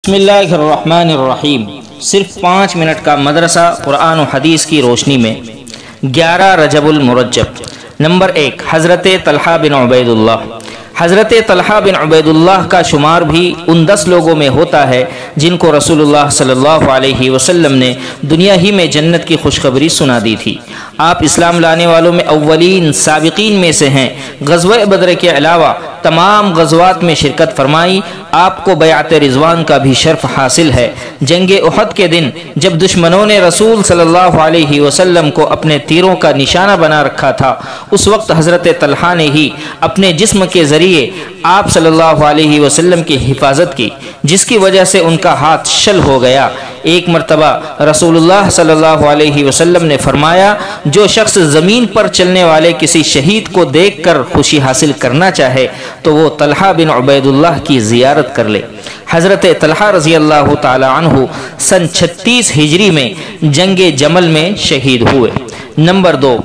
بسم اللہ الرحمن الرحیم۔ صرف 5 منٹ کا مدرسہ قرآن و حدیث کی روشنی میں 11 رجب المرجب۔ نمبر 1، حضرت طلحہ بن عبید اللہ۔ حضرت طلحہ بن عبید اللہ کا شمار بھی ان 10 لوگوں میں ہوتا ہے جن کو رسول اللہ صلی اللہ علیہ وسلم نے دنیا ہی میں جنت کی خوشخبری سنا دی تھی۔ آپ اسلام لانے والوں میں اولین سابقین میں سے ہیں۔ غزوہ بدر کے علاوہ تمام غزوات میں شرکت فرمائی۔ آپ کو بیعت رضوان کا بھی شرف حاصل ہے۔ جنگ احد کے دن جب دشمنوں نے رسول صلی اللہ علیہ وسلم کو اپنے تیروں کا نشانہ بنا رکھا تھا، اس وقت حضرت طلحہ نے ہی اپنے جسم کے ذریعے آپ صلی اللہ علیہ وسلم کی حفاظت کی، جس کی وجہ سے ان کا ہاتھ شل ہو گیا۔ ایک مرتبہ رسول اللہ صلی اللہ علیہ وسلم نے فرمایا، جو شخص زمین پر چلنے والے کسی شہید کو دیکھ کر خوشی حاصل کرنا چاہے تو وہ طلحہ بن عبید اللہ کی زیارت کر لے۔ حضرت طلحہ رضی اللہ تعالی عنہ سن 36 ہجری میں جنگ جمل میں شہید ہوئے۔ نمبر 2،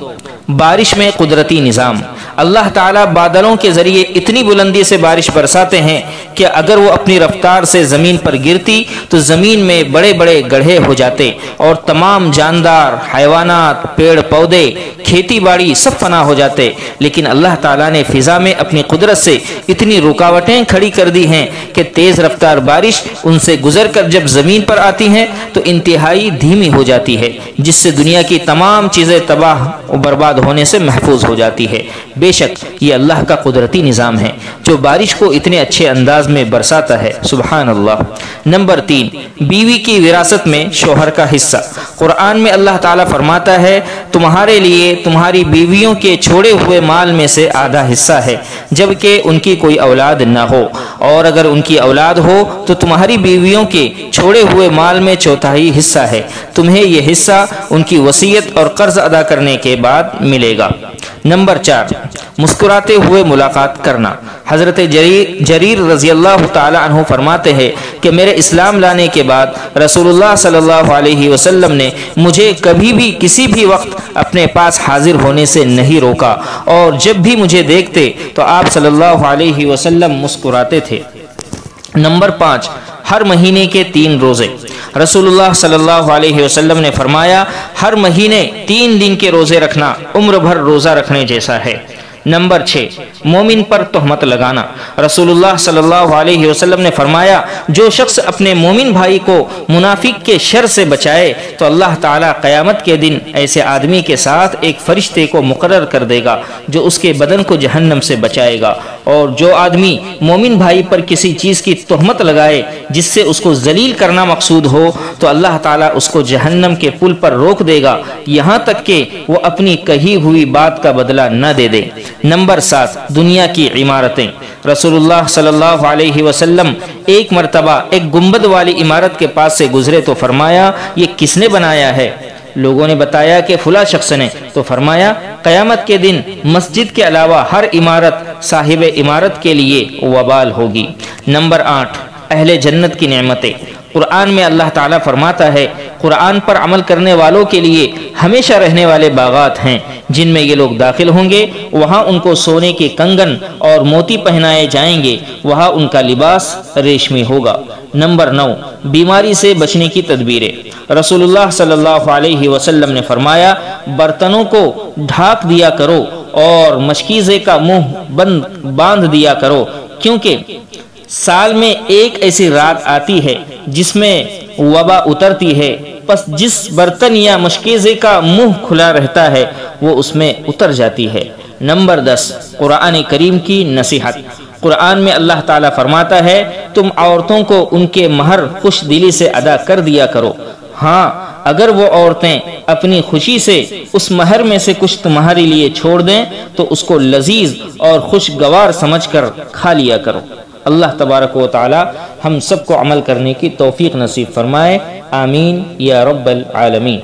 بارش میں قدرتی نظام۔ اللہ تعالیٰ بادلوں کے ذریعے اتنی بلندی سے بارش برساتے ہیں کہ اگر وہ اپنی رفتار سے زمین پر گرتی تو زمین میں بڑے بڑے گڑھے ہو جاتے اور تمام جاندار، حیوانات، پیڑ پودے، کھیتی باڑی سب فنا ہو جاتے، لیکن اللہ تعالیٰ نے فضا میں اپنی قدرت سے اتنی رکاوٹیں کھڑی کر دی ہیں کہ تیز رفتار بارش ان سے گزر کر جب زمین پر آتی ہیں تو انتہائی دھیمی ہو جاتی ہے، جس سے دنیا کی تمام چیزیں تباہ و برباد ہونے سے محفوظ ہو جاتی ہے۔ بے شک یہ اللہ کا قدرتی نظام ہے جو بارش کو اتنے اچھے انداز میں برساتا ہے، سبحان اللہ۔ نمبر 3، بیوی کی وراثت میں شوہر کا حصہ۔ قرآن میں اللہ تعالیٰ فرماتا ہے، تمہارے لیے تمہاری بیویوں کے چھوڑے ہوئے مال میں سے آدھا حصہ ہے جبکہ ان کی کوئی اولاد نہ ہو، اور اگر ان کی اولاد ہو تو تمہاری بیویوں کے چھوڑے ہوئے مال میں 1/4 حصہ ہے۔ تمہیں یہ حصہ ان کی وصیت اور قرض ادا کرنے کے بعد ملے گا۔ نمبر 4، مسکراتے ہوئے ملاقات کرنا۔ حضرت جریر رضی اللہ تعالی عنہ فرماتے ہیں کہ میرے اسلام لانے کے بعد رسول اللہ صلی اللہ علیہ وسلم نے مجھے کبھی بھی کسی بھی وقت اپنے پاس حاضر ہونے سے نہیں روکا، اور جب بھی مجھے دیکھتے تو آپ صلی اللہ علیہ وسلم مسکراتے تھے۔ نمبر 5، ہر مہینے کے 3 روزے۔ رسول اللہ صلی اللہ علیہ وسلم نے فرمایا، ہر مہینے 3 دن کے روزے رکھنا عمر بھر روزہ رکھنے جیسا ہے۔ نمبر 6، مومن پر تہمت لگانا۔ رسول اللہ صلی اللہ علیہ وسلم نے فرمایا، جو شخص اپنے مومن بھائی کو منافق کے شر سے بچائے تو اللہ تعالیٰ قیامت کے دن ایسے آدمی کے ساتھ ایک فرشتے کو مقرر کر دے گا جو اس کے بدن کو جہنم سے بچائے گا، اور جو آدمی مومن بھائی پر کسی چیز کی تہمت لگائے جس سے اس کو ذلیل کرنا مقصود ہو تو اللہ تعالیٰ اس کو جہنم کے پل پر روک دے گا یہاں تک کہ وہ اپنی کہی ہوئی بات کا بدلہ نہ دے دے۔ نمبر 7، دنیا کی عمارتیں۔ رسول اللہ صلی اللہ علیہ وسلم ایک مرتبہ ایک گنبد والی عمارت کے پاس سے گزرے تو فرمایا، یہ کس نے بنایا ہے؟ لوگوں نے بتایا کہ فلاں شخص نے، تو فرمایا، قیامت کے دن مسجد کے علاوہ ہر عمارت صاحب عمارت کے لیے وبال ہوگی۔ نمبر 8، اہل جنت کی نعمتیں۔ قرآن میں اللہ تعالیٰ فرماتا ہے، قرآن پر عمل کرنے والوں کے لیے ہمیشہ رہنے والے باغات ہیں جن میں یہ لوگ داخل ہوں گے، وہاں ان کو سونے کے کنگن اور موتی پہنائے جائیں گے، وہاں ان کا لباس ریشمی ہوگا۔ نمبر 9، بیماری سے بچنے کی تدبیریں۔ رسول اللہ صلی اللہ علیہ وسلم نے فرمایا، برتنوں کو ڈھانک دیا کرو اور مشکیزے کا منہ باندھ دیا کرو، کیونکہ سال میں ایک ایسی رات آتی ہے جس میں وبا اترتی ہے، پس جس برتن یا مشکیزے کا منہ کھلا رہتا ہے وہ اس میں اتر جاتی ہے۔ نمبر 10، قرآن کریم کی نصیحت۔ قرآن میں اللہ تعالیٰ فرماتا ہے، تم عورتوں کو ان کے مہر خوش دلی سے ادا کر دیا کرو، ہاں اگر وہ عورتیں اپنی خوشی سے اس مہر میں سے کچھ تمہارے لیے چھوڑ دیں تو اس کو لذیذ اور خوشگوار سمجھ کر کھا لیا کرو۔ اللہ تبارک و تعالی ہم سب کو عمل کرنے کی توفیق نصیب فرمائے، آمین یا رب العالمین۔